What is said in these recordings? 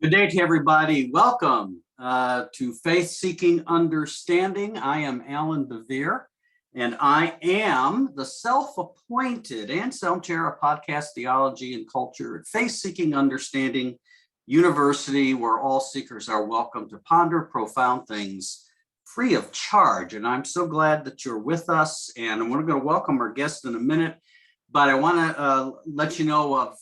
Good day to everybody. Welcome to Faith Seeking Understanding. I am Alan Bevere, and I am the self-appointed Anselm Chair of Podcast Theology and Culture at Faith Seeking Understanding University, where all seekers are welcome to ponder profound things free of charge. And I'm so glad that you're with us, and we're going to welcome our guest in a minute. But I want to let you know of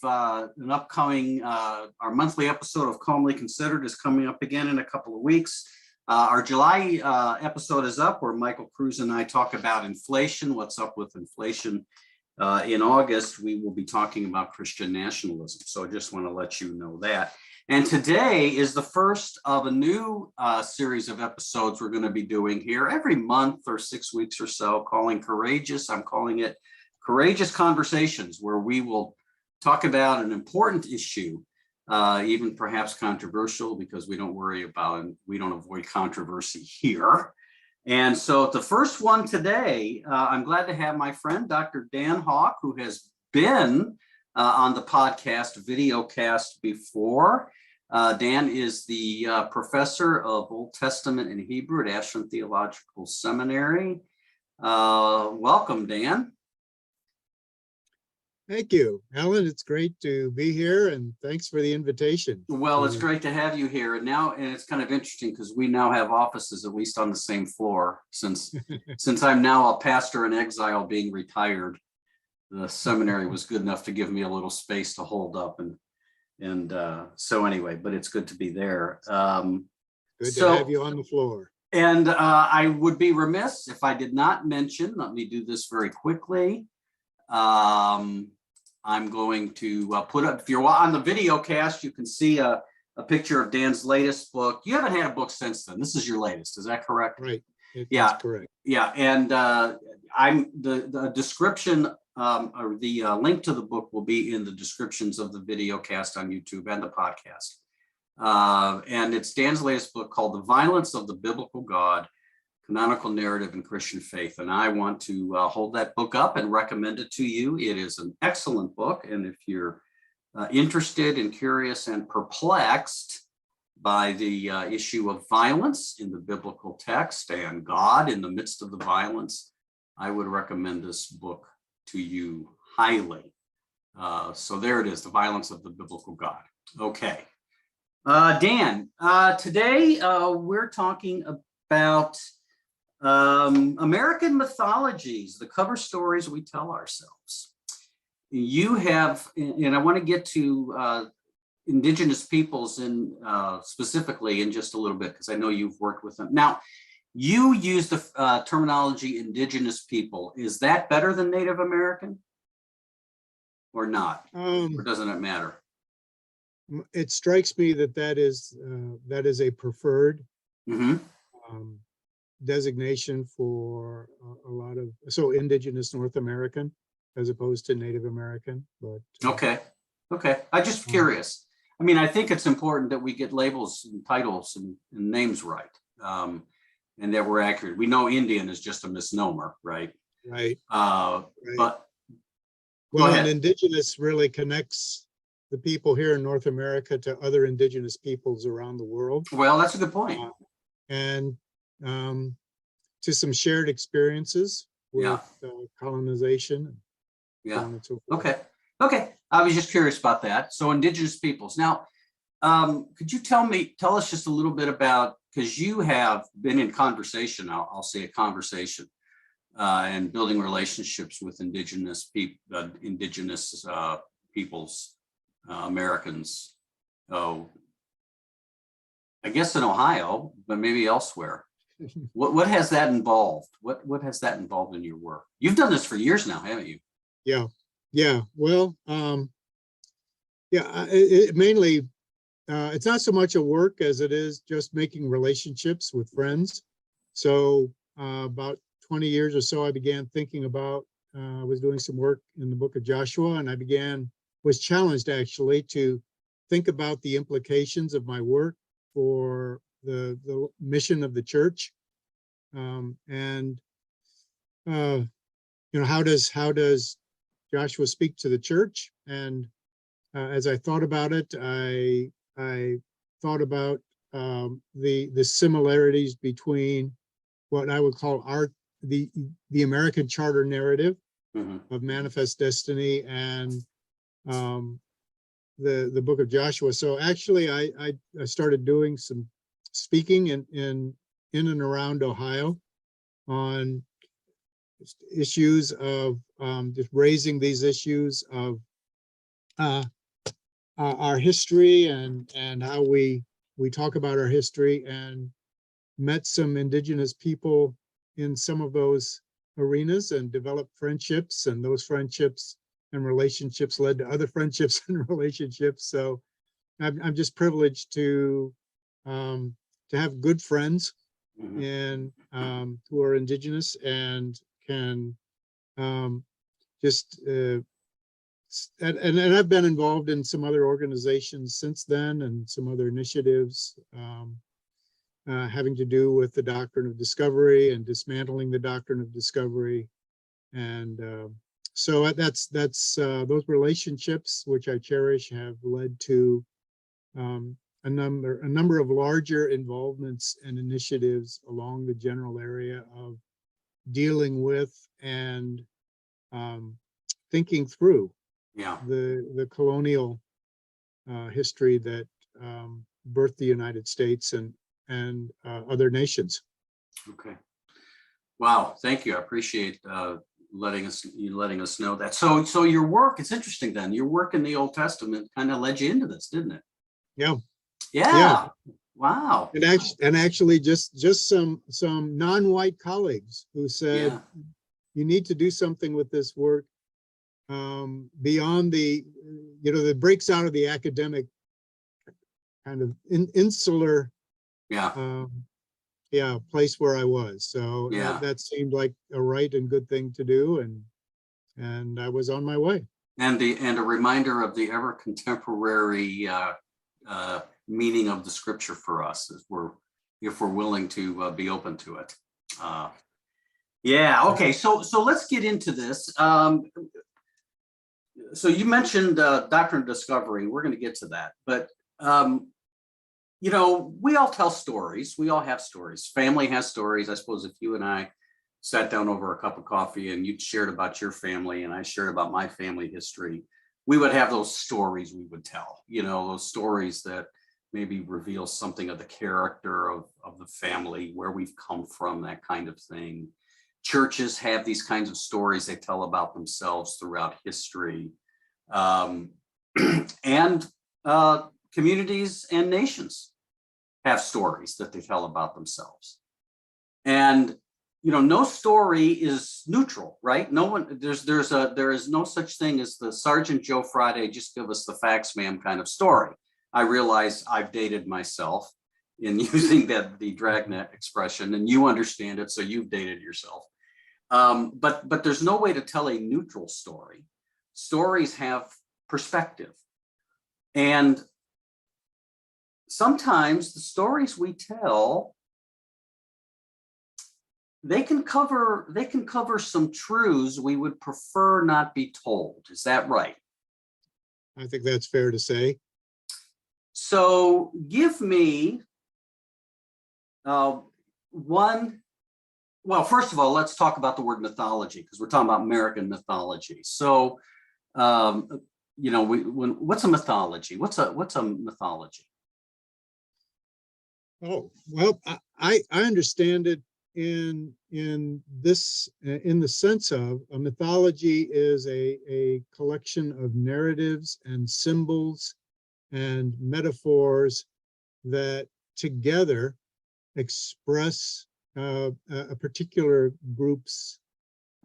an upcoming, our monthly episode of Calmly Considered is coming up again in a couple of weeks. Our July episode is up where Michael Cruz and I talk about inflation, what's up with inflation. In August, we will be talking about Christian nationalism. So I just want to let you know that. And today is the first of a new series of episodes we're going to be doing here every month or 6 weeks or so, calling Courageous. I'm calling it Courageous Conversations, where we will talk about an important issue, even perhaps controversial, because we don't worry about and we don't avoid controversy here. And so the first one today, I'm glad to have my friend, Dr. Dan Hawk, who has been on the podcast videocast before. Dan is the professor of Old Testament and Hebrew at Ashland Theological Seminary. Welcome, Dan. Thank you, Alan. It's great to be here, and thanks for the invitation. Well, it's great to have you here. And it's kind of interesting because we now have offices at least on the same floor. Since I'm now a pastor in exile, being retired, the seminary was good enough to give me a little space to hold up, and so anyway. But it's good to be there. Good to have you on the floor. And I would be remiss if I did not mention. Let me do this very quickly. I'm going to put up, if you're on the video cast, you can see a picture of Dan's latest book. You haven't had a book since then. This is your latest. Is that correct? Right. That's correct. Yeah. And I'm the description or the link to the book will be in the descriptions of the video cast on YouTube and the podcast. And it's Dan's latest book called The Violence of the Biblical God, Canonical Narrative in Christian Faith. And I want to hold that book up and recommend it to you. It is an excellent book. And if you're interested and curious and perplexed by the issue of violence in the biblical text and God in the midst of the violence, I would recommend this book to you highly. So there it is, The Violence of the Biblical God. Okay. Dan, today we're talking about American mythologies, the cover stories we tell ourselves. You have, and I want to get to indigenous peoples in specifically in just a little bit, because I know you've worked with them. Now, you use the terminology indigenous people. Is that better than Native American or not? Or doesn't it matter? It strikes me that is a preferred designation for a lot of indigenous North American as opposed to Native American. But okay. I'm just curious. I mean, I think it's important that we get labels and titles and names right, and that we're accurate. We know Indian is just a misnomer, right? Right. But and indigenous really connects the people here in North America to other indigenous peoples around the world. Well, that's a good point. And to some shared experiences with colonization. Yeah. Okay. I was just curious about that. So indigenous peoples. Now, could you tell us just a little bit about, because you have been in conversation, I'll say a conversation, and building relationships with indigenous peoples, Americans. Oh, I guess in Ohio, but maybe elsewhere. What has that involved? What has that involved in your work? You've done this for years now, haven't you? Yeah. Well, it mainly it's not so much a work as it is just making relationships with friends. So about 20 years or so, I began thinking about. I was doing some work in the book of Joshua, and I was challenged actually to think about the implications of my work for the mission of the church, and how does Joshua speak to the church? And as I thought about it, I thought about the similarities between what I would call the American charter narrative Mhm. of manifest destiny and the book of Joshua. So actually, I started doing some speaking in and around Ohio on issues of just raising these issues of our history and how we talk about our history, and met some indigenous people in some of those arenas and developed friendships, and those friendships and relationships led to other friendships and relationships. So I'm just privileged to have good friends Mhm. and who are indigenous and can just and I've been involved in some other organizations since then, and some other initiatives having to do with the doctrine of discovery and dismantling the doctrine of discovery. And so that's those relationships, which I cherish, have led to a number of larger involvements and initiatives along the general area of dealing with and thinking through Yeah. the colonial history that birthed the United States and other nations. Okay. Wow. Thank you. I appreciate letting us know that. So your work, it's interesting then. Your work in the Old Testament kind of led you into this, didn't it? Yeah, yeah, Yeah. Wow. and actually, just some non-white colleagues who said, Yeah. you need to do something with this work beyond the, that breaks out of the academic kind of insular Yeah. place where I was. So Yeah. that seemed like a right and good thing to do, and I was on my way. And a reminder of the ever contemporary meaning of the scripture for us, if we're willing to be open to it. Yeah. Okay. So let's get into this. So you mentioned doctrine of discovery. We're going to get to that, but we all tell stories. We all have stories. Family has stories. I suppose if you and I sat down over a cup of coffee and you shared about your family and I shared about my family history, we would have those stories we would tell, those stories that maybe reveal something of the character of the family, where we've come from, that kind of thing. Churches have these kinds of stories they tell about themselves throughout history. And communities and nations have stories that they tell about themselves. And no story is neutral, right? No one, there is no such thing as the Sergeant Joe Friday, just give us the facts, ma'am, kind of story. I realize I've dated myself in using the dragnet expression, and you understand it, so you've dated yourself. But there's no way to tell a neutral story. Stories have perspective, and sometimes the stories we tell, they can cover some truths we would prefer not be told. Is that right? I think that's fair to say. So give me one. Well, first of all, let's talk about the word mythology, because we're talking about American mythology. So, what's a mythology? What's a mythology? Oh, well, I understand it in the sense of a mythology is a collection of narratives and symbols and metaphors that together express a particular group's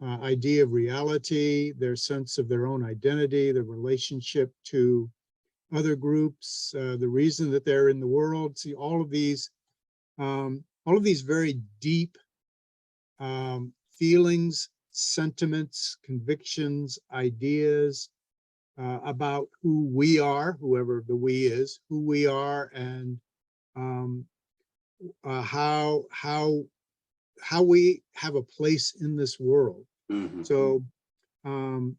idea of reality, their sense of their own identity, their relationship to other groups, the reason that they're in the world. See, all of these very deep feelings, sentiments, convictions, ideas about who we are, whoever the we is, who we are, and how we have a place in this world. Mm-hmm. So, and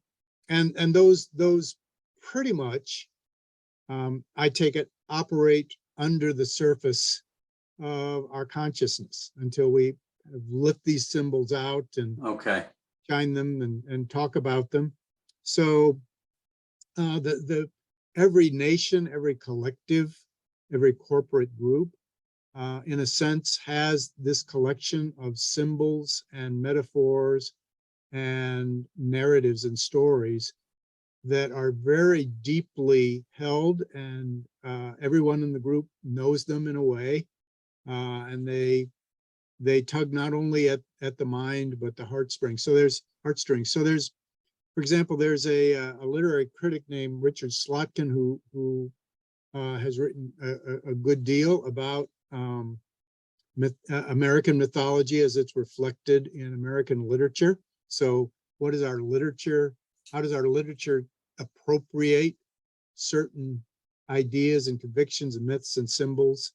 those pretty much, I take it, operate under the surface of our consciousness until we kind of lift these symbols out and Okay. shine them and talk about them. So every nation, every collective, every corporate group, in a sense, has this collection of symbols and metaphors and narratives and stories that are very deeply held, and everyone in the group knows them in a way, and they tug not only at the mind but the heartstrings. So there's heartstrings. So there's, for example, there's a literary critic named Richard Slotkin who has written a good deal about American mythology as it's reflected in American literature. So what is our literature? How does our literature appropriate certain ideas and convictions and myths and symbols?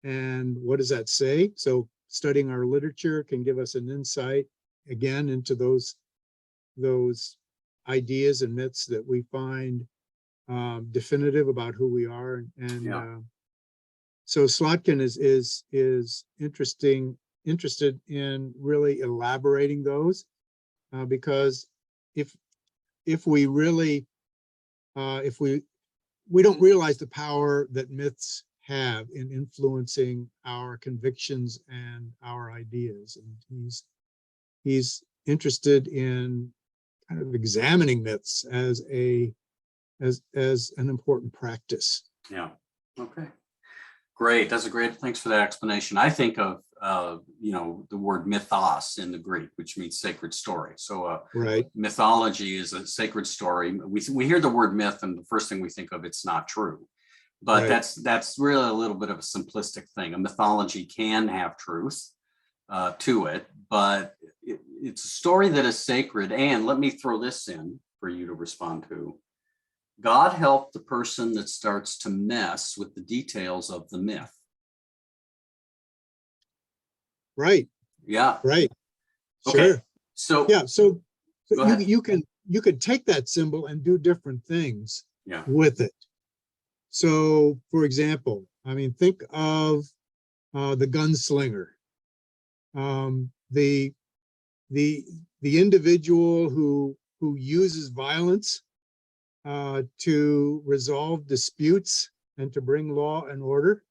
And what does that say? So studying our literature can give us an insight again into those ideas and myths that we find definitive about who we are. And Yeah. So Slotkin is interested in really elaborating those, because if we really if we don't realize the power that myths have in influencing our convictions and our ideas, and he's interested in kind of examining myths as an important practice. Yeah. Okay. Great. That's a great, thanks for that explanation. I think of, the word mythos in the Greek, which means sacred story. So Right. mythology is a sacred story. We hear the word myth and the first thing we think of, it's not true. But Right. that's really a little bit of a simplistic thing. A mythology can have truth to it, but it's a story that is sacred. And let me throw this in for you to respond to. God help the person that starts to mess with the details of the myth. Right. Yeah. Right. Okay. Sure. So Yeah. So go ahead. you could take that symbol and do different things Yeah. with it. So, for example, I mean, think of the gunslinger, the individual who uses violence to resolve disputes and to bring law and order.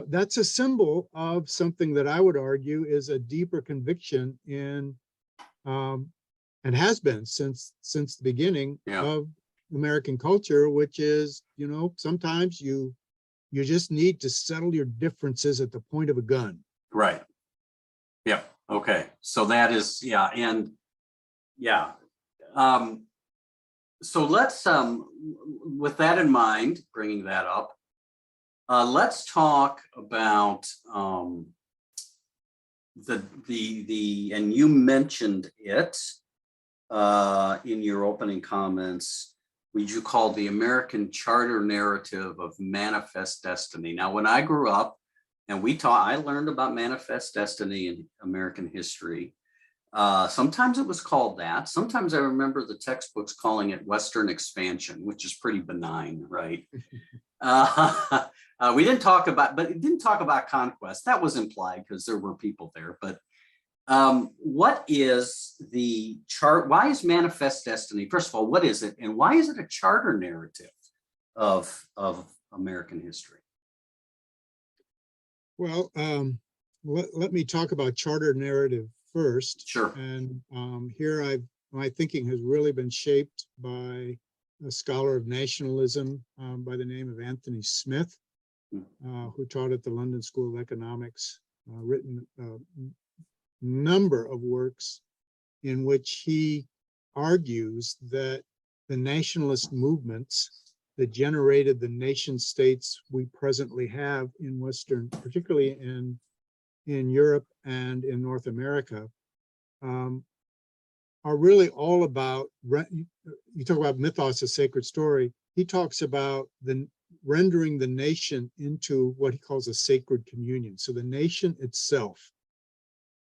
That's a symbol of something that I would argue is a deeper conviction in, and has been since the beginning Yeah. of American culture, which is, sometimes you just need to settle your differences at the point of a gun. Right. Yeah. Okay. So that is, yeah. And yeah. So let's, with that in mind, bringing that up, let's talk about and you mentioned it in your opening comments, which you called the American charter narrative of manifest destiny. Now, when I grew up and I learned about manifest destiny in American history. Sometimes it was called that. Sometimes I remember the textbooks calling it Western expansion, which is pretty benign, right? We didn't talk about, but it didn't talk about conquest. That was implied because there were people there. But what is the chart? Why is manifest destiny? First of all, what is it, and why is it a charter narrative of American history? Well, let me talk about charter narrative first. Sure. And here my thinking has really been shaped by a scholar of nationalism by the name of Anthony Smith, who taught at the London School of Economics, written a number of works in which he argues that the nationalist movements that generated the nation states we presently have in Western, particularly in Europe and in North America, are really all about, you talk about mythos, a sacred story. He talks about rendering the nation into what he calls a sacred communion. So the nation itself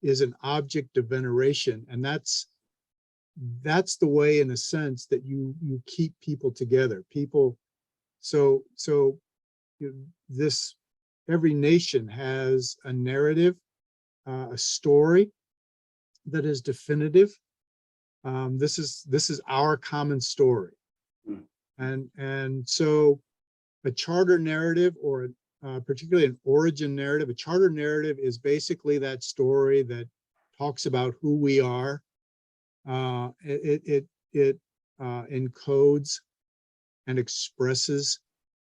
is an object of veneration, and that's the way, in a sense, that you keep people together. People, so this every nation has a narrative, a story that is definitive. This is our common story. And so a charter narrative, or particularly an origin narrative, a charter narrative is basically that story that talks about who we are. It encodes and expresses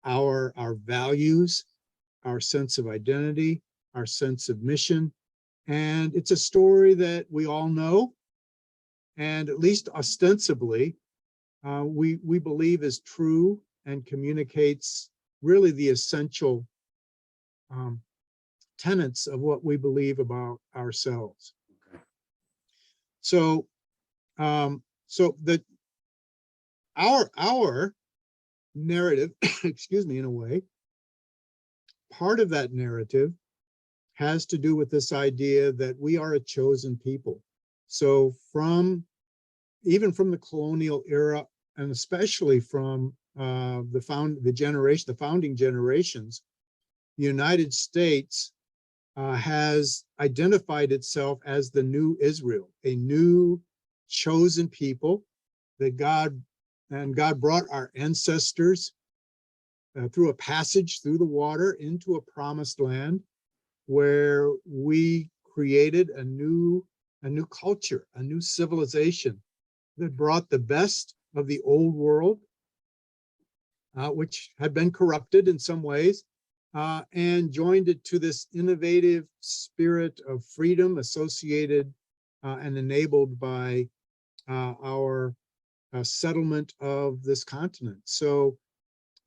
our values, our sense of identity, our sense of mission. And it's a story that we all know, and at least ostensibly, we believe is true and communicates really the essential tenets of what we believe about ourselves. Okay. So, so our narrative, excuse me, in a way, part of that narrative has to do with this idea that we are a chosen people. So even from the colonial era, and especially from the founding generations, the United States has identified itself as the new Israel, a new chosen people that God brought our ancestors through a passage through the water into a promised land, where we created a new culture, a new civilization that brought the best of the old world, which had been corrupted in some ways, and joined it to this innovative spirit of freedom associated and enabled by our settlement of this continent. So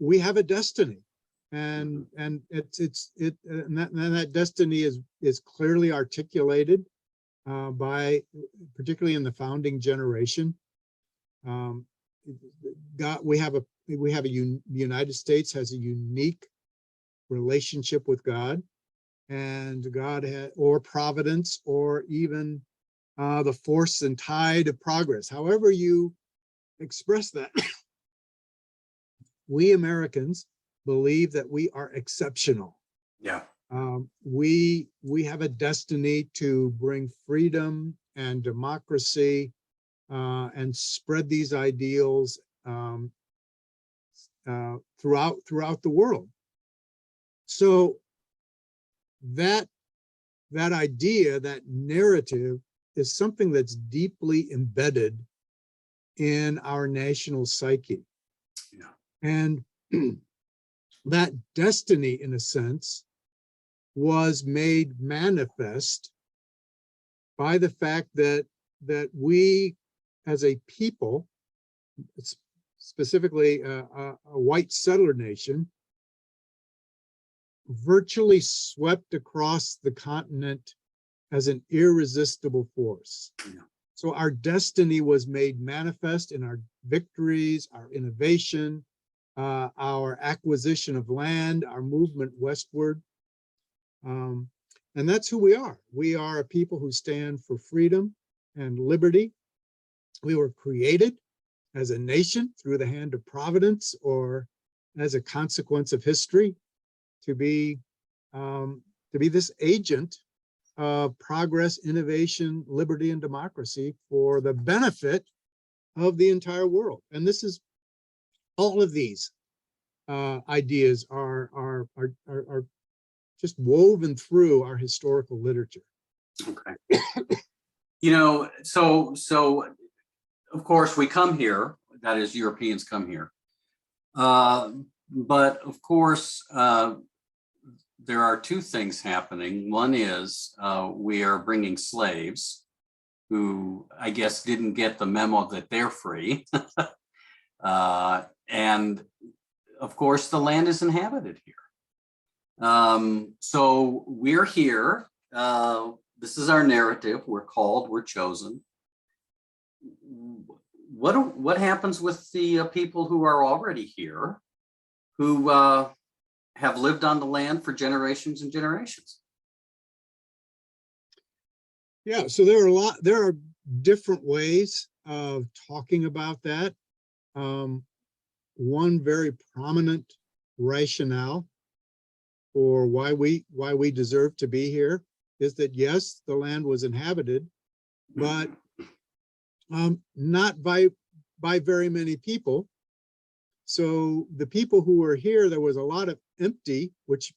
we have a destiny, and that destiny is clearly articulated by, particularly in the founding generation. The United States has a unique relationship with God, and or providence, or even the force and tide of progress, however you express that. We Americans believe that we are exceptional. Yeah. We have a destiny to bring freedom and democracy and spread these ideals throughout the world. So that idea, that narrative, is something that's deeply embedded in our national psyche. Yeah. And that destiny, in a sense, was made manifest by the fact that we, as a people, specifically a white settler nation, virtually swept across the continent as an irresistible force. Yeah. So our destiny was made manifest in our victories, our innovation, our acquisition of land, our movement westward. And that's who we are. We are a people who stand for freedom and liberty. We were created as a nation through the hand of providence, or as a consequence of history, to be this agent of progress, innovation, liberty, and democracy for the benefit of the entire world. And this is, all of these ideas are just woven through our historical literature. Okay. So of course we come here, that is, Europeans come here. But of course, there are two things happening. One is we are bringing slaves who, I guess, didn't get the memo that they're free. And of course, the land is inhabited here. So we're here. This is our narrative. We're called, we're chosen. What happens with the people who are already here, who have lived on the land for generations and generations? Yeah, so there are different ways of talking about that. One very prominent rationale for why we deserve to be here is that, yes, the land was inhabited, but not by very many people. So the people who were here, there was a lot of empty, which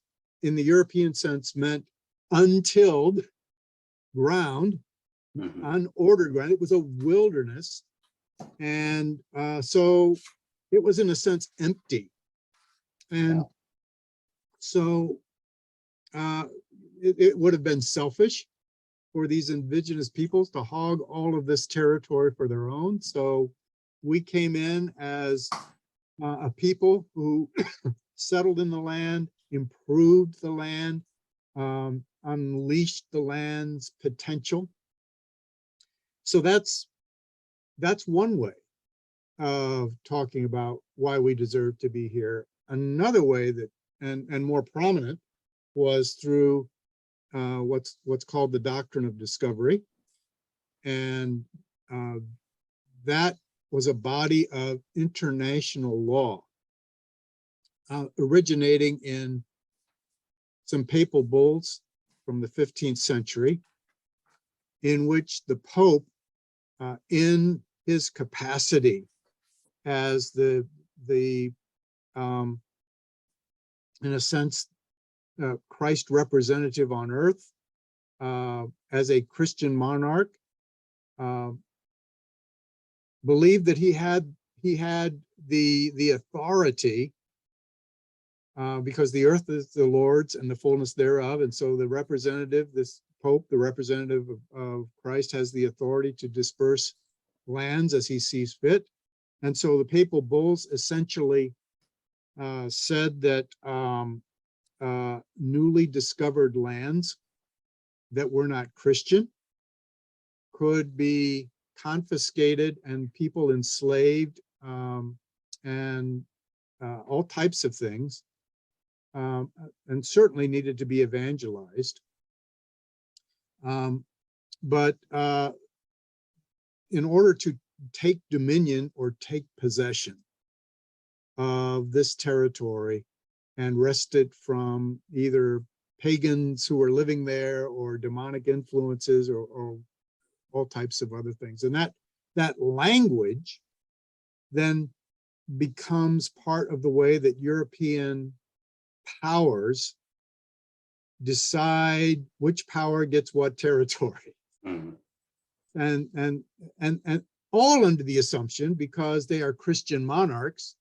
in the European sense meant untilled ground, unordered ground. It was a wilderness. And so it was in a sense empty. And so it would have been selfish for these indigenous peoples to hog all of this territory for their own. So we came in as a people who settled in the land, improved the land, unleashed the land's potential. So that's one way of talking about why we deserve to be here. Another way that, and more prominent, was through what's called the doctrine of discovery. And that was a body of international law originating in some papal bulls from the 15th century, in which the Pope, in his capacity as the in a sense, Christ representative on earth, as a Christian monarch, believed that he had the authority, because the earth is the Lord's and the fullness thereof, and so the representative, this Pope, the representative of Christ, has the authority to disperse lands as he sees fit. And so the papal bulls essentially said that newly discovered lands that were not Christian could be confiscated and people enslaved, and all types of things, and certainly needed to be evangelized. But in order to take dominion or take possession of this territory and wrest it from either pagans who were living there or demonic influences or all types of other things. And that language then becomes part of the way that European powers decide which power gets what territory. And all under the assumption, because they are Christian monarchs,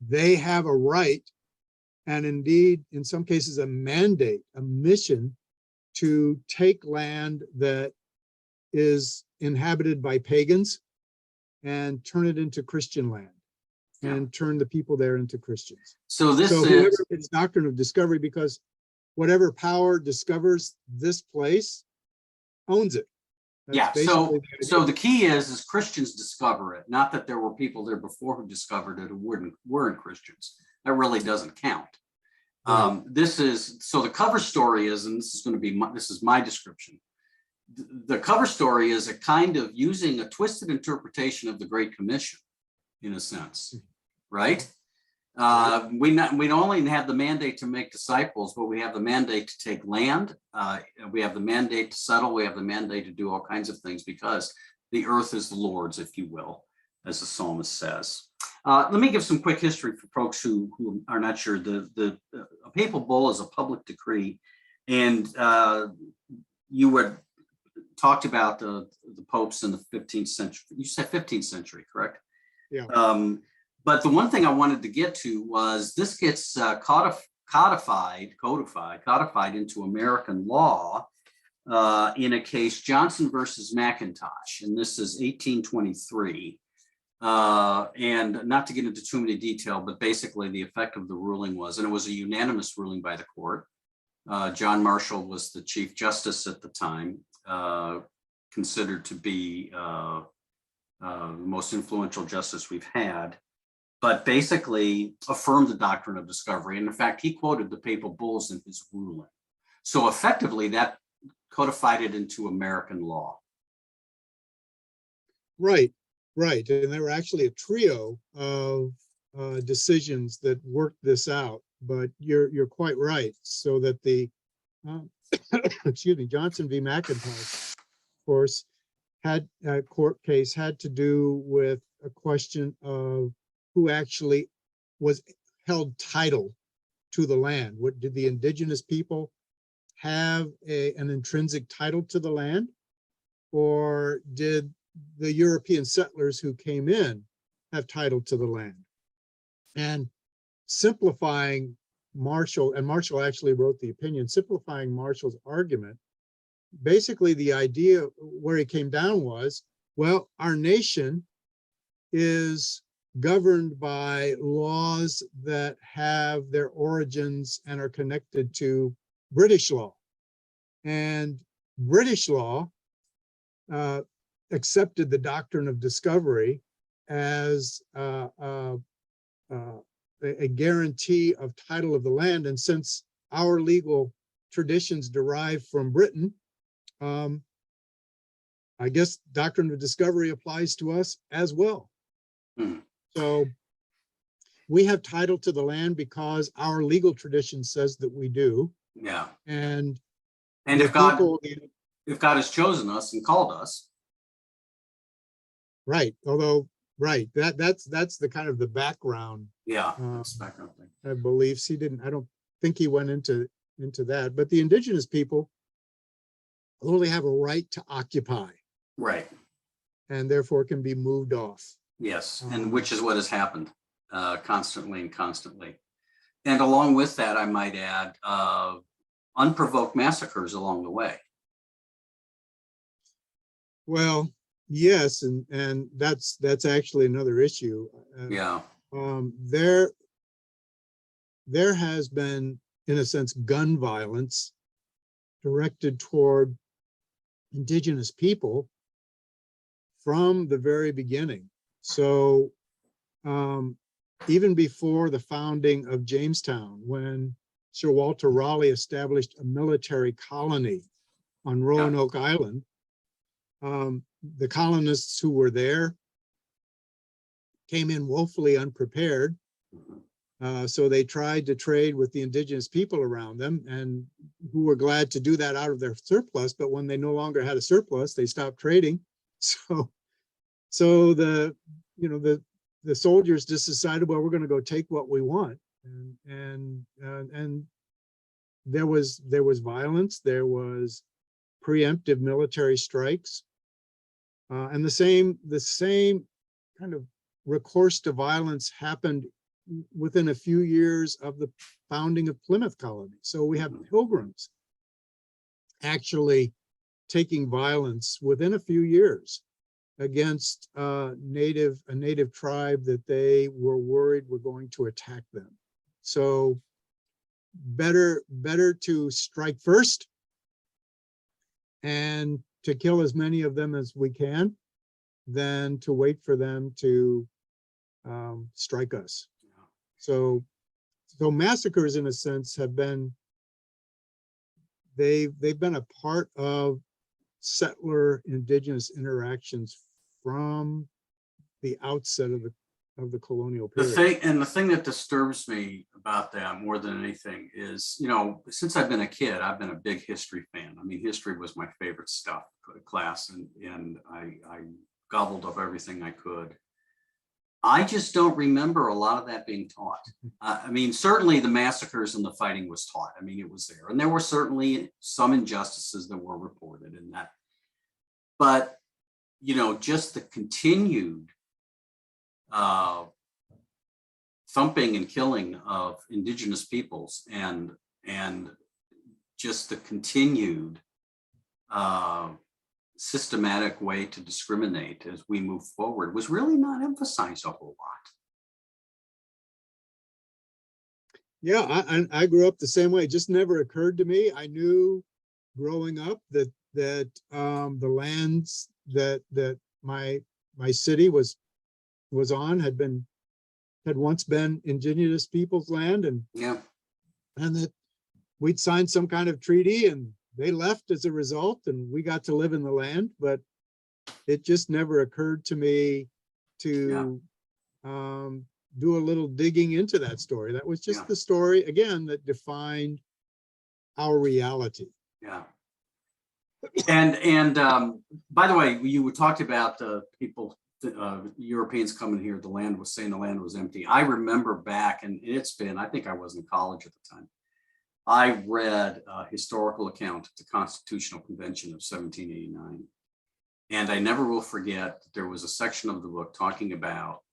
they have a right, and indeed, in some cases, a mandate, a mission to take land that is inhabited by pagans and turn it into Christian land, and turn the people there into Christians. So this whoever is gets doctrine of discovery, because whatever power discovers this place owns it. That's so the key is Christians discover it, not that there were people there before who discovered it who weren't Christians. That really doesn't count. Right. So the cover story is, and this is my description. The cover story is a kind of using a twisted interpretation of the Great Commission, in a sense, right? We not only have the mandate to make disciples, but we have the mandate to take land. We have the mandate to settle. We have the mandate to do all kinds of things, because the earth is the Lord's, if you will, as the psalmist says. Let me give some quick history for folks who are not sure. A papal bull is a public decree, and you had talked about the popes in the 15th century. You said 15th century, correct? Yeah. But the one thing I wanted to get to was this gets codified into American law in a case, Johnson versus McIntosh, and this is 1823. And not to get into too many detail, but basically the effect of the ruling was, and it was a unanimous ruling by the court. John Marshall was the Chief Justice at the time, considered to be the most influential justice we've had, but basically affirmed the doctrine of discovery. And in fact, he quoted the papal bulls in his ruling. So effectively that codified it into American law. Right. And there were actually a trio of decisions that worked this out. But you're quite right. So that the excuse me, Johnson v. McIntosh, of course, had a court case had to do with a question of who actually was held title to the land. What did the indigenous people have an intrinsic title to the land, or did the European settlers who came in have title to the land? And simplifying Marshall, and Marshall actually wrote the opinion, simplifying Marshall's argument, basically the idea where he came down was, well, our nation is governed by laws that have their origins and are connected to British law. And British law accepted the doctrine of discovery as a guarantee of title of the land. And since our legal traditions derive from Britain, I guess doctrine of discovery applies to us as well. So we have title to the land because our legal tradition says that we do. Yeah. And if God has chosen us and called us. Right. Although, right. That's the kind of the background. Yeah. That's the background thing. Beliefs. I don't think he went into that, but the indigenous people only have a right to occupy. Right. And therefore can be moved off. Yes. And which is what has happened constantly. And along with that, I might add, unprovoked massacres along the way. Well, yes, and that's actually another issue. Yeah. There has been, in a sense, gun violence directed toward indigenous people from the very beginning. So even before the founding of Jamestown, when Sir Walter Raleigh established a military colony on Roanoke Island, the colonists who were there came in woefully unprepared. So they tried to trade with the indigenous people around them, and who were glad to do that out of their surplus. But when they no longer had a surplus, they stopped trading. So the soldiers just decided, well, we're going to go take what we want, and there was violence, there was preemptive military strikes, and the same kind of recourse to violence happened within a few years of the founding of Plymouth Colony. So we have Pilgrims actually taking violence within a few years against a native tribe that they were worried were going to attack them. So better to strike first and to kill as many of them as we can than to wait for them to strike us. So massacres, in a sense, have been, they've been a part of settler indigenous interactions from the outset of the colonial period. The thing that disturbs me about that more than anything is, since I've been a kid, I've been a big history fan. I mean, history was my favorite stuff, class, and I gobbled up everything I could. I just don't remember a lot of that being taught. I mean, certainly the massacres and the fighting was taught. I mean, it was there. And there were certainly some injustices that were reported in that. But, just the continued thumping and killing of indigenous peoples and just the continued systematic way to discriminate as we move forward was really not emphasized a whole lot. Yeah, I grew up the same way. It just never occurred to me. I knew growing up that the lands that my city was on had once been indigenous people's land, and that we'd signed some kind of treaty and they left as a result, and we got to live in the land. But it just never occurred to me to do a little digging into that story. That was just Yeah. the story, again, that defined our reality. Yeah. And by the way, you talked about people, Europeans coming here. The land was empty. I remember back, and I think I was in college at the time. I read a historical account of the Constitutional Convention of 1789. And I never will forget that there was a section of the book talking about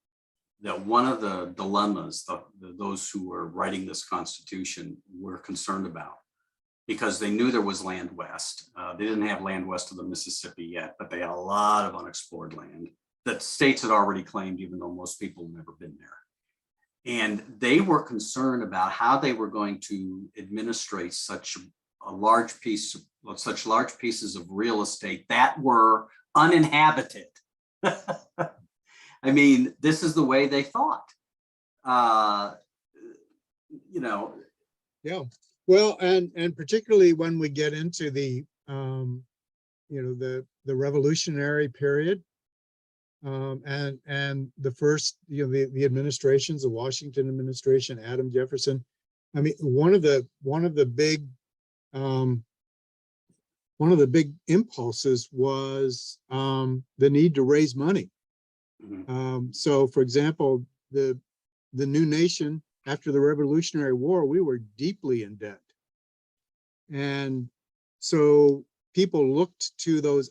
that one of the dilemmas those who were writing this Constitution were concerned about, because they knew there was land west. They didn't have land west of the Mississippi yet, but they had a lot of unexplored land that states had already claimed, even though most people had never been there. And they were concerned about how they were going to administrate such large pieces of real estate that were uninhabited. I mean, this is the way they thought. Yeah. Well, and particularly when we get into the revolutionary period, and the first, the administrations, the Washington administration, Adam Jefferson. I mean, one of the big impulses was the need to raise money. Mhm. So, for example, the new nation after the Revolutionary War, we were deeply in debt, and so people looked to those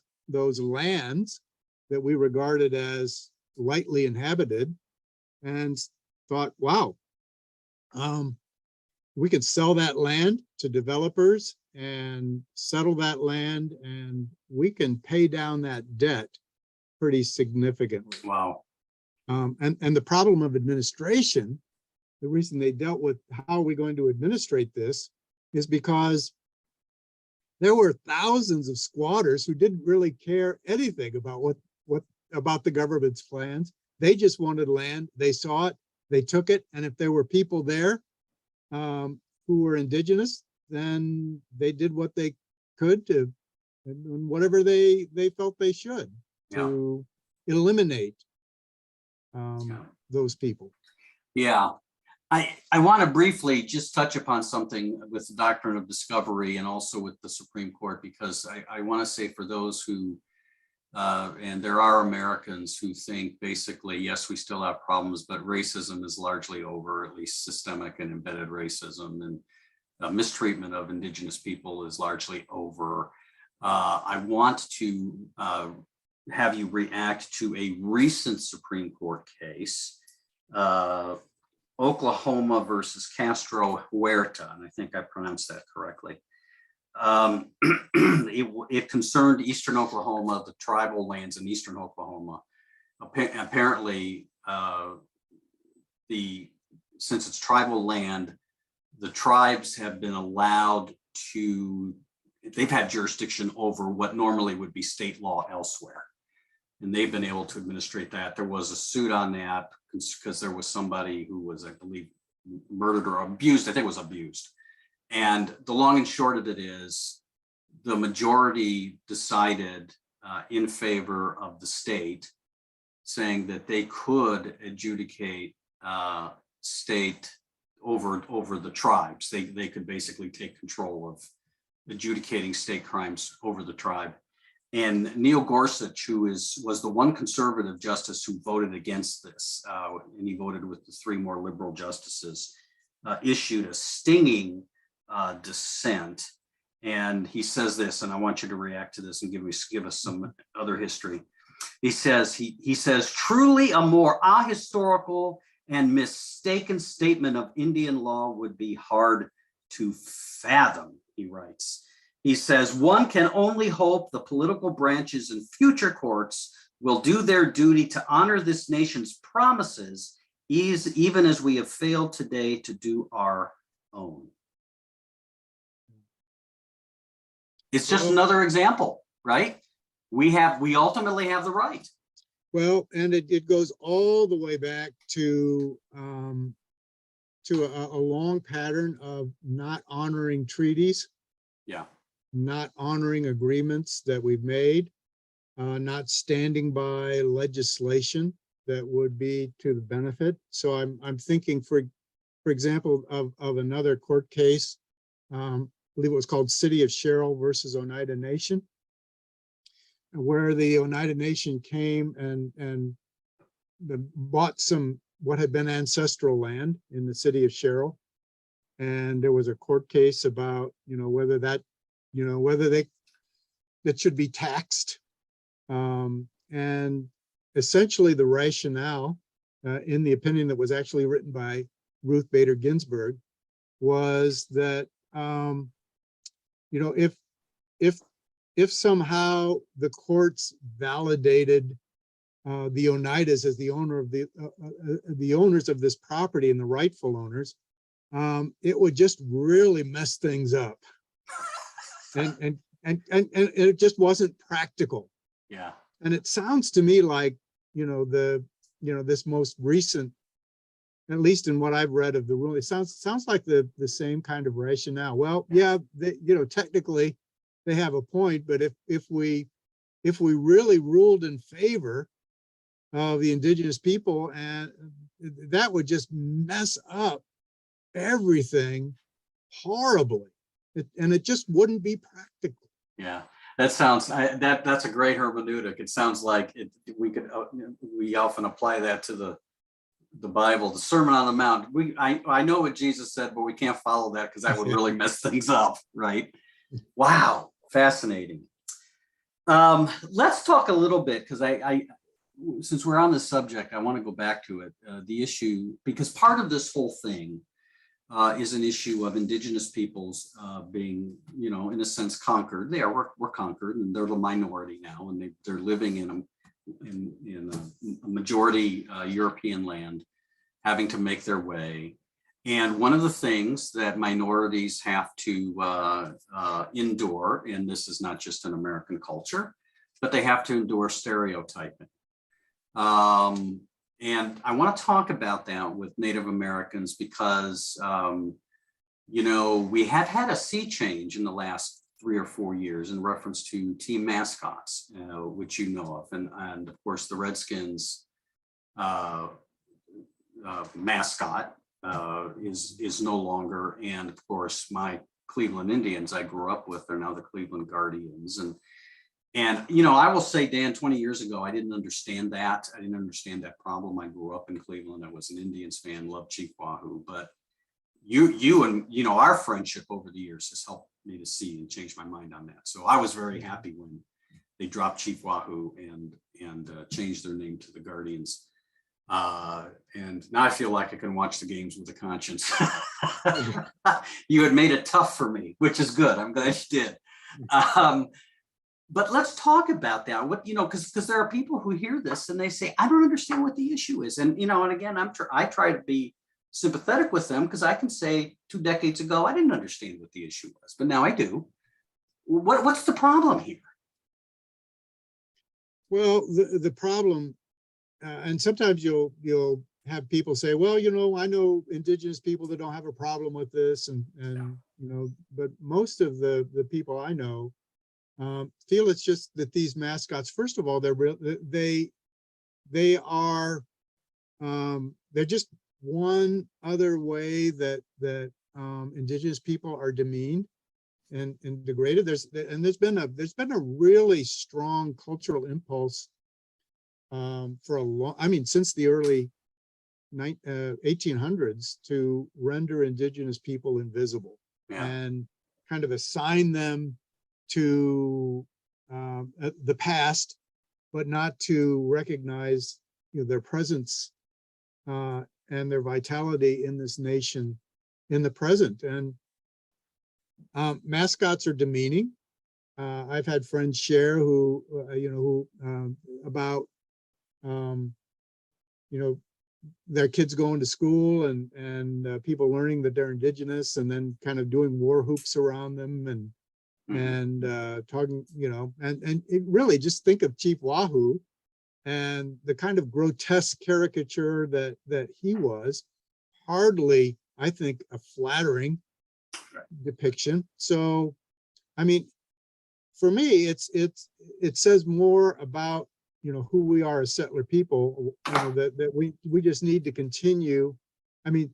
lands that we regarded as lightly inhabited and thought, wow, we could sell that land to developers and settle that land, and we can pay down that debt pretty significantly. Wow. And the problem of administration, the reason they dealt with how are we going to administrate this, is because there were thousands of squatters who didn't really care anything about what about the government's plans. They just wanted land. They saw it, they took it, and if there were people there who were indigenous, then they did what they could to, and whatever they felt they should, to eliminate those people. Yeah. I want to briefly just touch upon something with the doctrine of discovery and also with the Supreme Court, because I want to say for those who, and there are Americans who think basically, yes, we still have problems, but racism is largely over, at least systemic and embedded racism, and mistreatment of indigenous people is largely over. I want to have you react to a recent Supreme Court case, Oklahoma versus Castro Huerta, and I think I pronounced that correctly. It concerned Eastern Oklahoma, the tribal lands in Eastern Oklahoma. Apparently, since it's tribal land, the tribes have been allowed to, they've had jurisdiction over what normally would be state law elsewhere. And they've been able to administrate that. There was a suit on that because there was somebody who was, I believe, murdered or abused. I think it was abused. And the long and short of it is the majority decided in favor of the state, saying that they could adjudicate state over the tribes. They could basically take control of adjudicating state crimes over the tribe. And Neil Gorsuch, who was the one conservative justice who voted against this, and he voted with the three more liberal justices, issued a stinging dissent. And he says this, and I want you to react to this and give us some other history. He says, truly a more ahistorical and mistaken statement of Indian law would be hard to fathom, he writes. He says, one can only hope the political branches in future courts will do their duty to honor this nation's promises, even as we have failed today to do our own. It's just another example, right? We ultimately have the right. Well, and it goes all the way back to a long pattern of not honoring treaties. Yeah. Not honoring agreements that we've made, not standing by legislation that would be to the benefit. So I'm thinking, for example, of another court case. I believe it was called City of Sherrill versus Oneida Nation, where the Oneida Nation came and bought some what had been ancestral land in the city of Sherrill. And there was a court case about, whether that, whether that should be taxed. And essentially the rationale in the opinion that was actually written by Ruth Bader Ginsburg was that, if somehow the courts validated the Oneidas as the owner of the owners of this property and the rightful owners, it would just really mess things up, and it just wasn't practical. Yeah. And it sounds to me like this most recent, at least in what I've read of the rule, it sounds like the same kind of rationale. Well, yeah, technically they have a point, but if we really ruled in favor of the indigenous people, and that would just mess up everything horribly, and it just wouldn't be practical. Yeah, that sounds that's a great hermeneutic. It sounds like we often apply that to the Bible, the Sermon on the Mount. I know what Jesus said, but we can't follow that because that would really mess things up, right? Wow, fascinating. Let's talk a little bit, because since we're on this subject, I want to go back to it. The issue, because part of this whole thing is an issue of indigenous peoples being, in a sense, conquered. We're conquered, and they're the minority now, and they're living in a majority European land, having to make their way. And one of the things that minorities have to endure, and this is not just an American culture, but they have to endure stereotyping. And I want to talk about that with Native Americans because, we have had a sea change in the last 3 or 4 years in reference to team mascots, which you know of. And of course, the Redskins mascot is no longer. And of course, my Cleveland Indians I grew up with are now the Cleveland Guardians. And I will say, Dan, 20 years ago, I didn't understand that. I didn't understand that problem. I grew up in Cleveland. I was an Indians fan, loved Chief Wahoo. But you and, our friendship over the years has helped me to see and change my mind on that. So I was very happy when they dropped Chief Wahoo and changed their name to the Guardians. And now I feel like I can watch the games with a conscience. You had made it tough for me, which is good. I'm glad you did. But let's talk about that. Because there are people who hear this and they say, I don't understand what the issue is. And, and again, I try to be sympathetic with them, because I can say 2 decades ago, I didn't understand what the issue was, but now I do. What's the problem here? Well, the problem, and sometimes you'll have people say, well, I know indigenous people that don't have a problem with this, and but most of the people I know feel it's just that these mascots, first of all, they're just one other way that indigenous people are demeaned and degraded. There's been a really strong cultural impulse for a long, since the early 1800s, to render indigenous people invisible. Yeah. And kind of assign them to the past, but not to recognize their presence and their vitality in this nation in the present. And mascots are demeaning. I've had friends share about their kids going to school and people learning that they're indigenous, and then kind of doing war hoops around them and talking, and it really, just think of Chief Wahoo and the kind of grotesque caricature that he was. Hardly, I think, a flattering depiction. So, for me, it says more about who we are as settler people, that we just need to continue. I mean,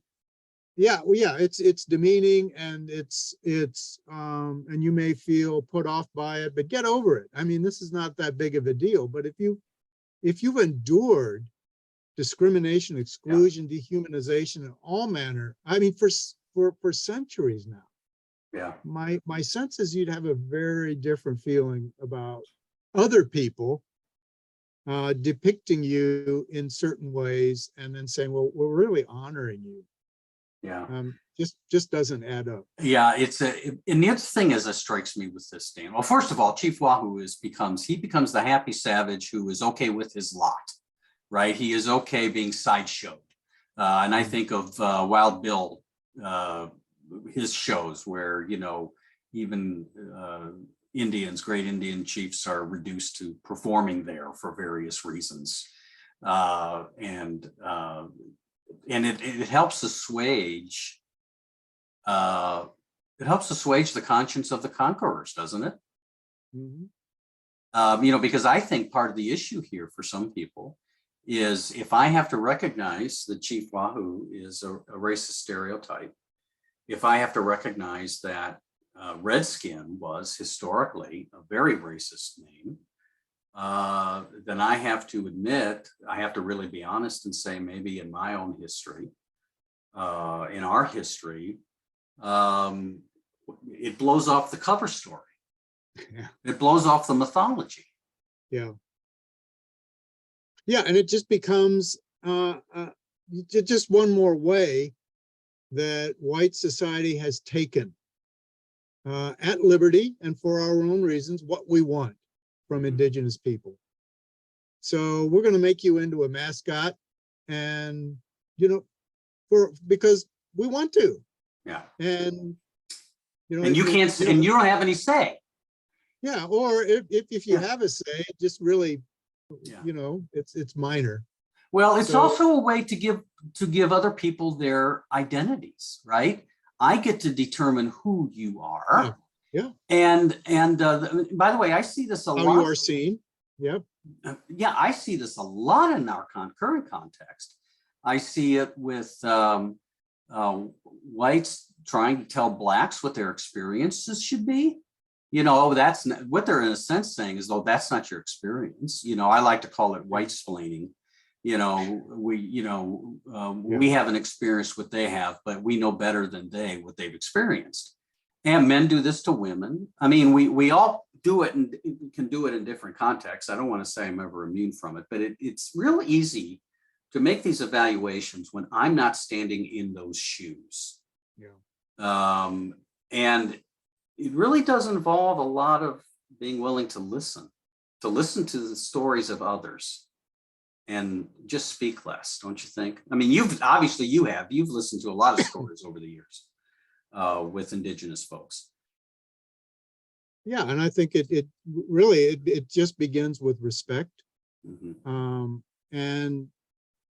yeah, well, yeah, it's demeaning, and and you may feel put off by it, but get over it. I mean, this is not that big of a deal. But if you've endured discrimination, exclusion, dehumanization, in all manner, I mean, for centuries now, Yeah. my sense is you'd have a very different feeling about other people depicting you in certain ways, and then saying, well, we're really honoring you. Yeah. Just doesn't add up. Yeah, and the other thing is that strikes me with this, Dan. Well, first of all, Chief Wahoo becomes the happy savage who is okay with his lot, right? He is okay being sideshowed. And I think of Wild Bill, his shows where, even great Indian chiefs are reduced to performing there for various reasons. And it helps assuage the conscience of the conquerors, doesn't it? Mm-hmm. Because I think part of the issue here for some people is, if I have to recognize that Chief Wahoo is a racist stereotype, if I have to recognize that Redskin was historically a very racist name, then I have to really be honest and say, maybe in my own history, in our history, it blows off the cover story. Yeah. It blows off the mythology. Yeah. Yeah, and it just becomes just one more way that white society has taken at liberty and for our own reasons what we want from indigenous people. So we're going to make you into a mascot, and because we want to. Yeah. And and you can't, and you don't have any say. Yeah, or if you have a say, it just really, it's minor. Well, it's also a way to give other people their identities, right? I get to determine who you are. Yeah. And by the way, I see this a lot. How you are seen. Yep. Yeah, I see this a lot in our current context. I see it with whites trying to tell blacks what their experiences should be. That's what they're in a sense saying is, though, that's not your experience. I like to call it white-splaining. We haven't experienced what they have, but we know better than what they've experienced. And men do this to women. I mean, we all do it and can do it in different contexts. I don't want to say I'm ever immune from it, but it's real easy to make these evaluations when I'm not standing in those shoes. Yeah. And it really does involve a lot of being willing to listen to the stories of others, and just speak less, don't you think? I mean, you've listened to a lot of stories over the years with indigenous folks. Yeah, and I think it really just begins with respect. Mm-hmm. And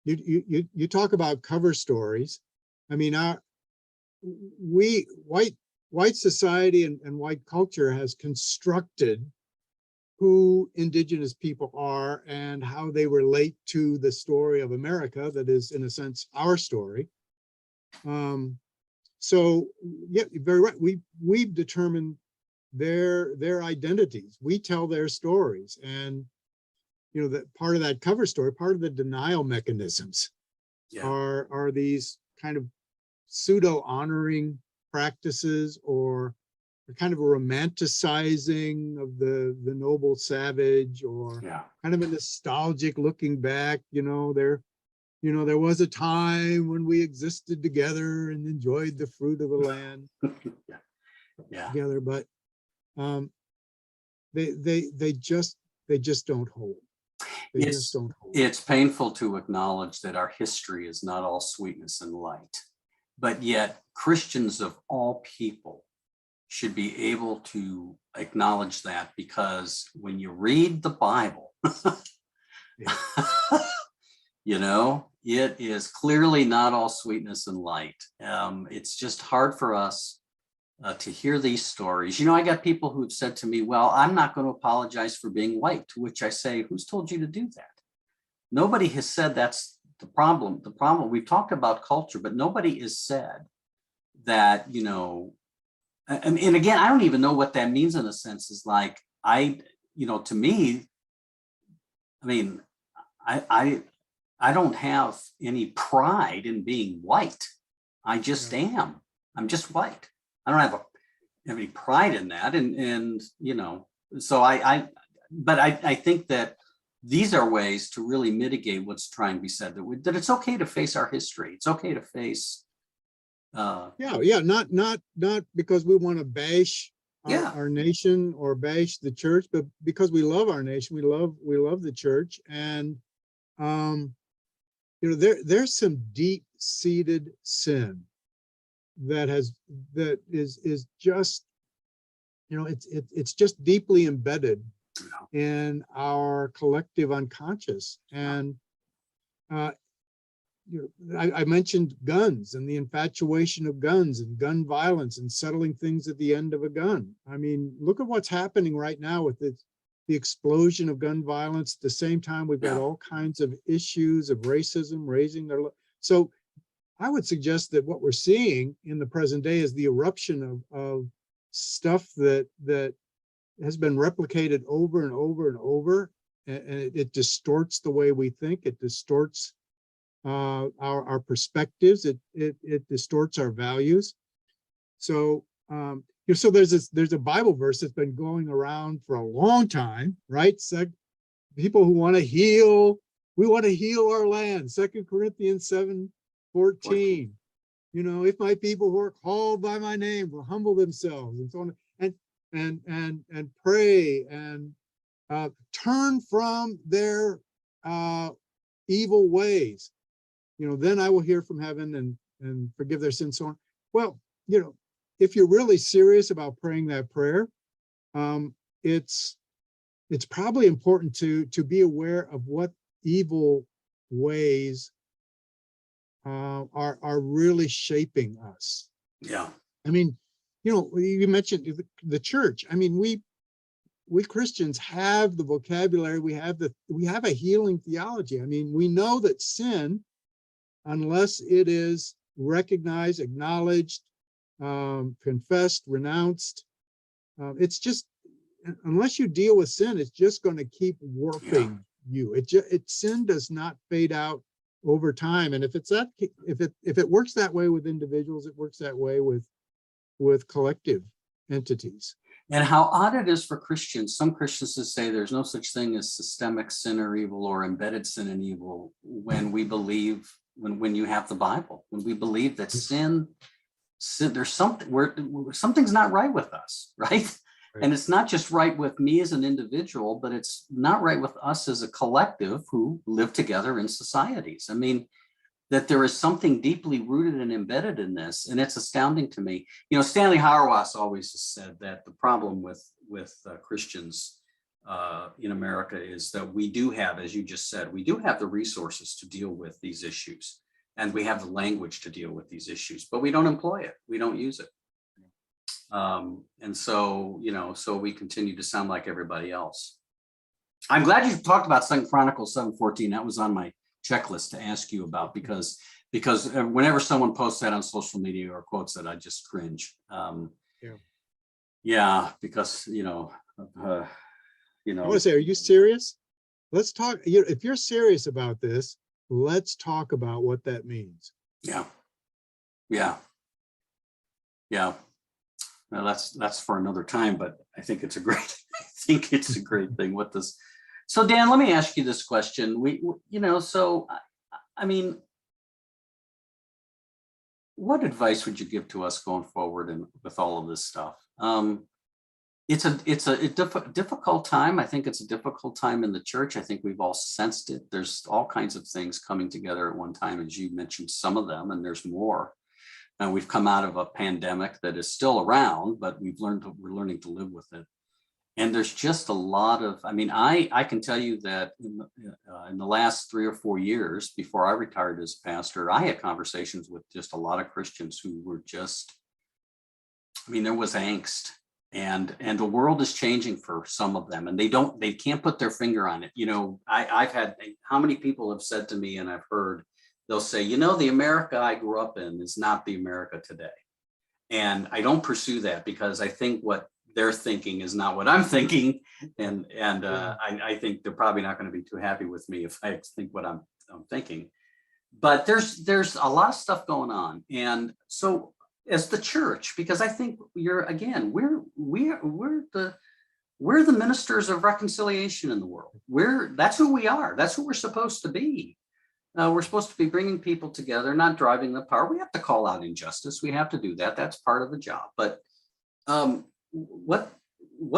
you talk about cover stories. I mean, white society and white culture has constructed who indigenous people are and how they relate to the story of America that is, in a sense, our story. So yeah, very right. We've determined their identities. We tell their stories, and that part of that cover story, part of the denial mechanisms, are these kind of pseudo honoring practices, or kind of a romanticizing of the noble savage, or kind of a nostalgic looking back. There was a time when we existed together and enjoyed the fruit of the land together, but they just don't hold. It's painful to acknowledge that our history is not all sweetness and light, but yet Christians of all people should be able to acknowledge that, because when you read the Bible, it is clearly not all sweetness and light. It's just hard for us to hear these stories. I got people who've said to me, well, I'm not going to apologize for being white, to which I say, who's told you to do that? Nobody has said that's the problem. The problem, we've talked about culture, but nobody has said that, and again, I don't even know what that means in a sense, is like, to me, I mean, I don't have any pride in being white. I just am. I'm just white. I don't have any pride in that. And so but I think that these are ways to really mitigate what's trying to be said, that it's okay to face our history. It's okay to face. Not because we want to bash our nation or bash the church, but because we love our nation, we love the church, and there's some deep-seated sin that is just, it's just deeply embedded in our collective unconscious. And I mentioned guns and the infatuation of guns and gun violence and settling things at the end of a gun. I mean, look at what's happening right now with the explosion of gun violence. At the same time, we've got all kinds of issues of racism raising their. So I would suggest that what we're seeing in the present day is the eruption of stuff that has been replicated over and over and over, and it distorts the way we think. It distorts our perspectives. It distorts our values. So so there's a Bible verse that's been going around for a long time, right? So people who want to heal, we want to heal our land. 2 Corinthians 7:14. If my people who are called by my name will humble themselves, and so on, and pray and turn from their evil ways, then I will hear from heaven and forgive their sins, so on. Well, if you're really serious about praying that prayer, it's probably important to be aware of what evil ways are really shaping us. Yeah. I mean, you mentioned the church. I mean, we Christians have the vocabulary. We have a healing theology. I mean, we know that sin, unless it is recognized, acknowledged, confessed, renounced, it's just, unless you deal with sin, it's just going to keep warping you. Sin does not fade out over time. And if it works that way with individuals, it works that way with collective entities. And how odd it is for Christians. Some Christians to say there's no such thing as systemic sin or evil or embedded sin and evil, when we believe, when you have the Bible, when we believe that sin there's something's not right with us, right? And it's not just right with me as an individual, but it's not right with us as a collective who live together in societies. I mean, that there is something deeply rooted and embedded in this, and it's astounding to me. Stanley Hauerwas always has said that the problem with Christians in America is that we do have, as you just said, we do have the resources to deal with these issues, and we have the language to deal with these issues, but we don't employ it. We don't use it. And so, so we continue to sound like everybody else. I'm glad you talked about 2 Chronicles 7:14. That was on my checklist to ask you about, because whenever someone posts that on social media or quotes it, I just cringe. Because I want to say, are you serious? Let's talk. If you're serious about this, let's talk about what that means. Yeah. Now that's for another time, but I think it's a great thing. What this. So Dan, let me ask you this question. I mean, what advice would you give to us going forward and with all of this stuff? It's a difficult time. I think it's a difficult time in the church. I think we've all sensed it. There's all kinds of things coming together at one time, as you mentioned some of them, and there's more. And we've come out of a pandemic that is still around, but we're learning to live with it. And there's just a lot of, I can tell you that in the last 3 or 4 years before I retired as pastor, I had conversations with just a lot of Christians who were just I mean, there was angst, and the world is changing for some of them, and they can't put their finger on it. You know, I've had, how many people have said to me, and I've heard, they'll say, you know, the America I grew up in is not the America today. And I don't pursue that, because I think what they're thinking is not what I'm thinking. And I think they're probably not going to be too happy with me if I think what I'm thinking. But there's a lot of stuff going on. And so as the church, because I think we're the ministers of reconciliation in the world. That's who we are. That's who we're supposed to be. We're supposed to be bringing people together, not driving them apart. We have to call out injustice. We have to do that. That's part of the job. But what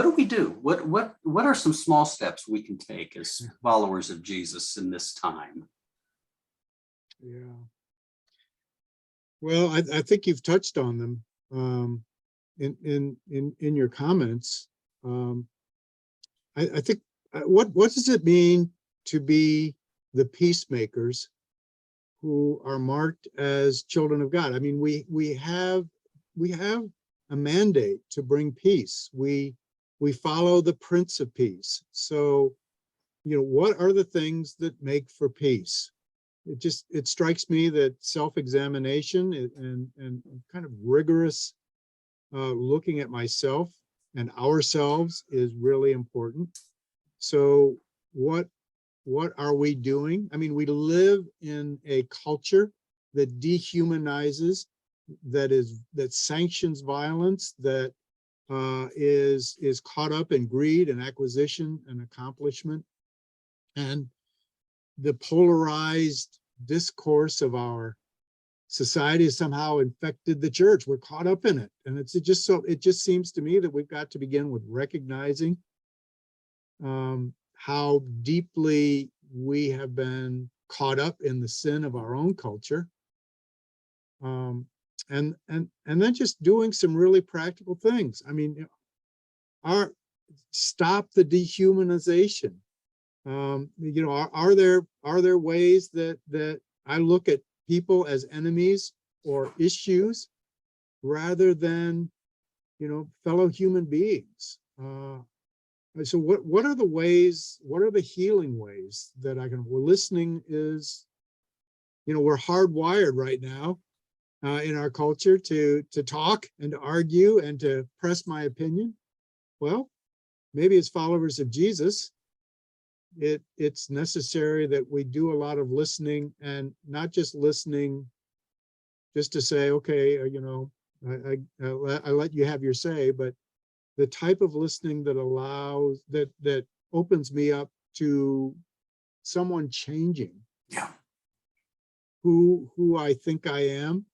do we do? What are some small steps we can take as followers of Jesus in this time? Yeah. Well, I think you've touched on them in your comments. I think what does it mean to be the peacemakers who are marked as children of God? I mean, we have a mandate to bring peace. We follow the Prince of Peace. So, you know, what are the things that make for peace? It strikes me that self-examination and kind of rigorous looking at myself and ourselves is really important. So what are we doing? I mean, we live in a culture that dehumanizes, that sanctions violence, that is caught up in greed and acquisition and accomplishment. And the polarized discourse of our society has somehow infected the church. We're caught up in it. And it just seems to me that we've got to begin with recognizing how deeply we have been caught up in the sin of our own culture. And then just doing some really practical things. I mean, stop the dehumanization. You know, are there ways that I look at people as enemies or issues rather than, you know, fellow human beings? So what are the ways, what are the healing ways that I can, well, listening is, you know, we're hardwired right now in our culture to talk and to argue and to press my opinion. Well, maybe as followers of Jesus, it's necessary that we do a lot of listening, and not just listening just to say, okay, you know, I let you have your say, but the type of listening that allows, that opens me up to someone changing who I think I am,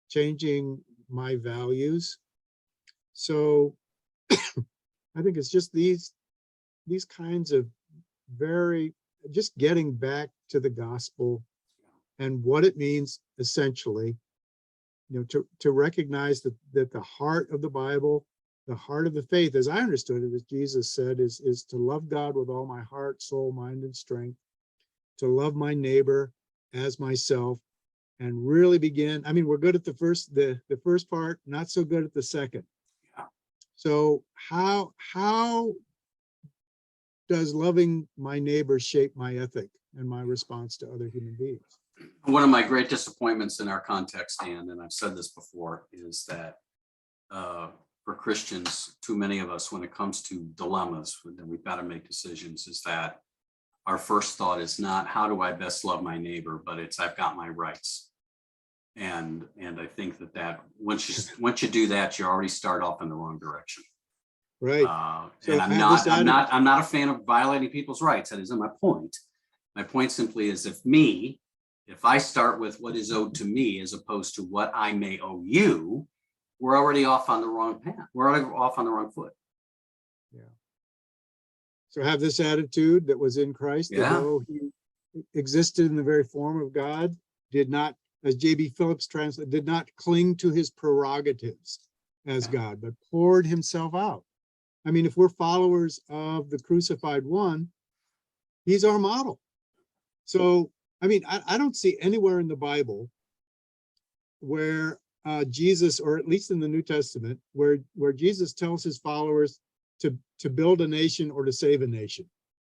changing my values. So I think it's just these kinds of just getting back to the gospel and what it means essentially, you know, to recognize that the heart of the Bible, the heart of the faith, as I understood it, as Jesus said, is to love God with all my heart, soul, mind, and strength, to love my neighbor as myself, and really begin. I mean, we're good at the first part, not so good at the second. So how does loving my neighbor shape my ethic and my response to other human beings? One of my great disappointments in our context, and I've said this before, is that for Christians, too many of us, when it comes to dilemmas, that we've got to make decisions, is that our first thought is not how do I best love my neighbor, but it's I've got my rights. And I think that once you do that, you already start off in the wrong direction. Right. And I'm not a fan of violating people's rights. That isn't my point. My point simply is if I start with what is owed to me as opposed to what I may owe you, we're already off on the wrong path. We're already off on the wrong foot. Yeah. So have this attitude that was in Christ, that though he existed in the very form of God, did not, as J.B. Phillips translated, did not cling to his prerogatives as God, but poured himself out. I mean, if we're followers of the crucified one, he's our model. So, I mean, I don't see anywhere in the Bible where Jesus, or at least in the New Testament, where Jesus tells his followers to build a nation or to save a nation.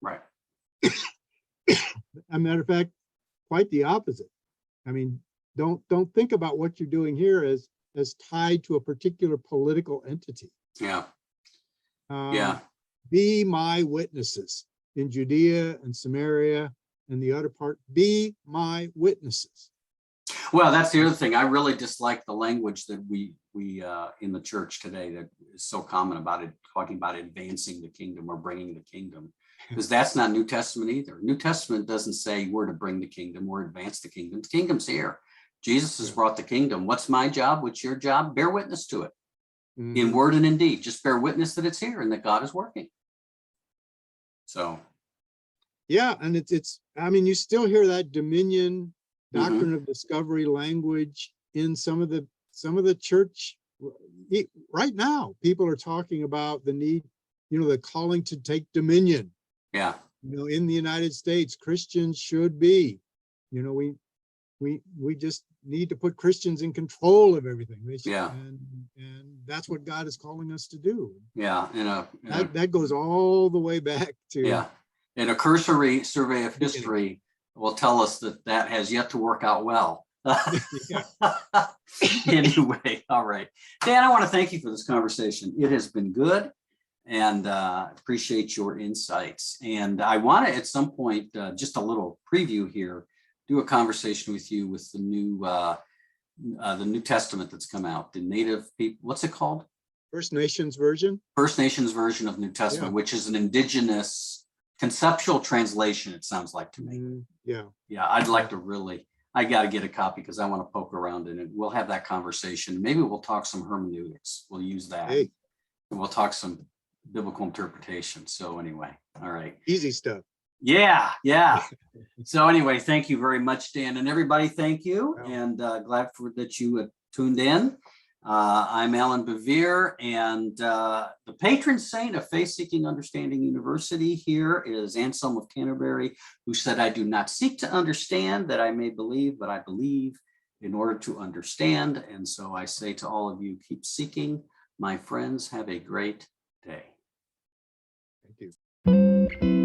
Right. As a matter of fact, quite the opposite. I mean, don't think about what you're doing here as tied to a particular political entity. Yeah. Yeah. Be my witnesses in Judea and Samaria and the other part. Be my witnesses. Well, that's the other thing. I really dislike the language that we in the church today that is so common about it, talking about advancing the kingdom or bringing the kingdom, because that's not New Testament either. New Testament doesn't say we're to bring the kingdom or advance the kingdom. The kingdom's here. Jesus has brought the kingdom. What's my job? What's your job? Bear witness to it in word and in deed. Just bear witness that it's here and that God is working. So. Yeah, and it's. I mean, you still hear that dominion, doctrine of discovery language in some of the church right now. People are talking about the need, the calling to take dominion. Yeah. In the United States, Christians should be, we just need to put Christians in control of everything. And that's what God is calling us to do. Yeah. That goes all the way back to. Yeah. And a cursory survey of history will tell us that has yet to work out well. Anyway, all right. Dan, I want to thank you for this conversation. It has been good, and appreciate your insights. And I want to, at some point, just a little preview here, do a conversation with you with the New Testament that's come out, the Native people. What's it called? First Nations version. First Nations version of New Testament, which is an indigenous conceptual translation, it sounds like to me. Yeah. I'd like to I got to get a copy because I want to poke around in it. We'll have that conversation. Maybe we'll talk some hermeneutics. We'll use that. Hey. And we'll talk some biblical interpretation. So anyway, all right. Easy stuff. Yeah. So anyway, thank you very much, Dan, and everybody. Thank you, and glad that you tuned in. I'm Alan Bevere, and the patron saint of Faith Seeking Understanding University here is Anselm of Canterbury, who said, "I do not seek to understand that I may believe, but I believe in order to understand." And so I say to all of you, keep seeking. My friends, have a great day. Thank you.